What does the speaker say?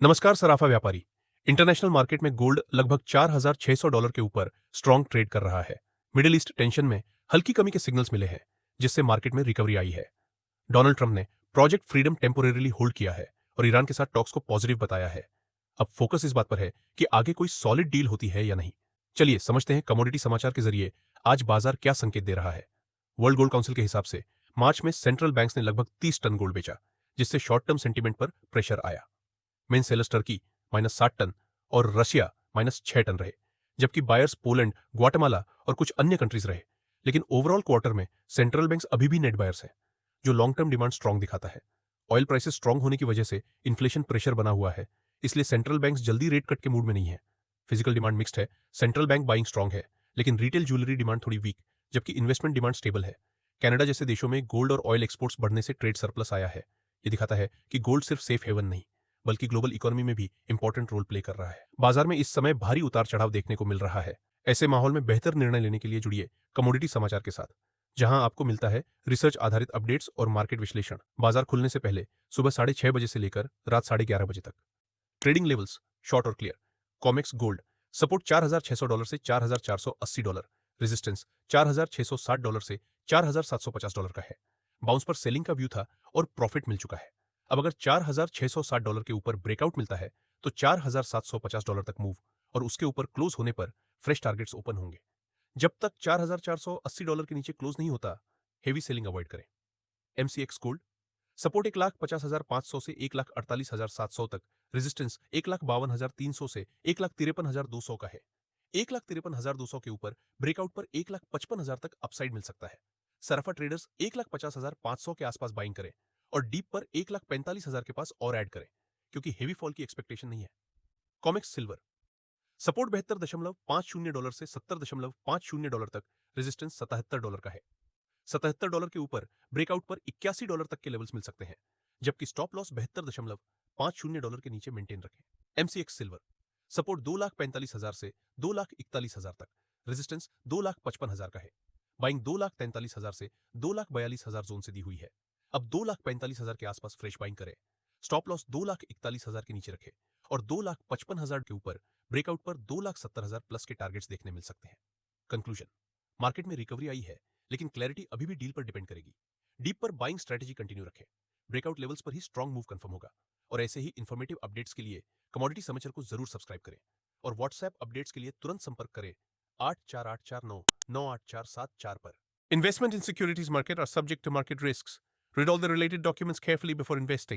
नमस्कार सराफा व्यापारी। International market में गोल्ड लगभग $4,600 के ऊपर स्ट्रॉन्ग ट्रेड कर रहा है। मिडिल ईस्ट टेंशन में हल्की कमी के सिग्नल्स मिले हैं, जिससे मार्केट में रिकवरी आई है। डोनाल्ड ट्रंप ने प्रोजेक्ट फ्रीडम टेम्पोरेरीली होल्ड किया है और ईरान के साथ टॉक्स को पॉजिटिव बताया है। अब फोकस इस बात पर है कि आगे कोई सॉलिड डील होती है या नहीं। चलिए समझते हैं कमोडिटी समाचार के जरिए आज बाजार क्या संकेत दे रहा है। वर्ल्ड गोल्ड काउंसिल के हिसाब से मार्च में सेंट्रल बैंक्स ने लगभग 30 टन गोल्ड बेचा, जिससे शॉर्ट टर्म सेंटीमेंट पर प्रेशर आया। मेन सेलर्स टर्की -60 टन और रशिया -6 टन रहे, जबकि बायर्स पोलैंड, ग्वाटेमाला और कुछ अन्य कंट्रीज रहे। लेकिन ओवरऑल क्वार्टर में सेंट्रल बैंक्स अभी भी नेट बायर्स हैं, जो लॉन्ग टर्म डिमांड स्ट्रांग दिखाता है। ऑयल प्राइसेस स्ट्रांग होने की वजह से इन्फ्लेशन प्रेशर बना हुआ है, इसलिए सेंट्रल बैंक्स जल्दी रेट कट के मूड में नहीं है। फिजिकल डिमांड मिक्स्ड है, सेंट्रल बैंक बाइंग स्ट्रांग है, लेकिन रिटेल ज्वेलरी डिमांड थोड़ी वीक, जबकि इन्वेस्टमेंट डिमांड स्टेबल है। कनाडा जैसे देशों में गोल्ड और ऑयल एक्सपोर्ट्स बढ़ने से ट्रेड सरप्लस आया है। ये दिखाता है कि गोल्ड सिर्फ सेफ हेवन नहीं, बल्कि ग्लोबल इकोनॉमी में भी इंपॉर्टेंट रोल प्ले कर रहा है। बाजार में इस समय भारी उतार चढ़ाव देखने को मिल रहा है। ऐसे माहौल में बेहतर निर्णय लेने के लिए जुड़िए कमोडिटी समाचार के साथ, जहां आपको मिलता है रिसर्च आधारित अपडेट्स और मार्केट विश्लेषण बाजार खुलने से पहले सुबह 6:30 बजे से लेकर रात 11:30 बजे तक। ट्रेडिंग लेवल्स शॉर्ट और क्लियर। कॉमेक्स गोल्ड सपोर्ट $4,600 से $4,480, रेजिस्टेंस $4,660 से $4,750 का है। बाउंस पर सेलिंग का व्यू था और प्रॉफिट मिल चुका है। अब अगर $4,660 के ऊपर ब्रेकआउट मिलता है तो $4,750 तक मूव और उसके ऊपर क्लोज होने पर फ्रेश टारगेट्स ओपन होंगे। जब तक $4,480 के नीचे क्लोज नहीं होता, हेवी सेलिंग अवॉइड करें। एमसीएक्स गोल्ड सपोर्ट 1,50,500 से 1,48,700 तक, रेजिस्टेंस 1,52,300 से 1,53,200 का है। 1,53,200 के ऊपर ब्रेकआउट पर 1,55,000 तक अपसाइड मिल सकता है। सराफा ट्रेडर्स 1,50,500 के आसपास बाइंग करें और डीप पर 1,45,000 के पास और ऐड करें, क्योंकि हेवी फॉल की एक्सपेक्टेशन नहीं है। कॉमेक्स सिल्वर सपोर्ट $72.50 से $70.50 तक, रेजिस्टेंस $77 का है। $77 के ऊपर ब्रेकआउट पर $81 तक के लेवल्स मिल सकते हैं, जबकि स्टॉप लॉस $72.50 के नीचे मेंटेन रखें। एमसीएक्स सिल्वर सपोर्ट 2,45,000 से 2,41,000 तक, रेजिस्टेंस 2,55,000 का है। बाइंग 2,43,000 से 2,42,000 जोन से दी हुई है। अब 2,45,000 के आसपास फ्रेश बाइंग करें। स्टॉप लॉस 2,41,000 के नीचे रखें और 2,55,000 के ऊपर ब्रेकआउट पर 2,70,000 प्लस के टारगेट्स देखने मिल सकते हैं। कंक्लूजन, मार्केट में रिकवरी आई है, लेकिन क्लैरिटी अभी भी डील पर डिपेंड करेगी। डीप पर बाइंग स्ट्रेटजी कंटिन्यू रखें। ब्रेकआउट लेवल्स पर ही स्ट्रांग मूव कंफर्म होगा। और ऐसे ही इंफॉर्मेटिव अपडेट्स के लिए कमोडिटी समाचार को जरूर सब्सक्राइब करें और व्हाट्सएप अपडेट्स के लिए तुरंत संपर्क करें 8484999474 पर। Investment in securities market are subject to market risks. Read all the related documents carefully before investing.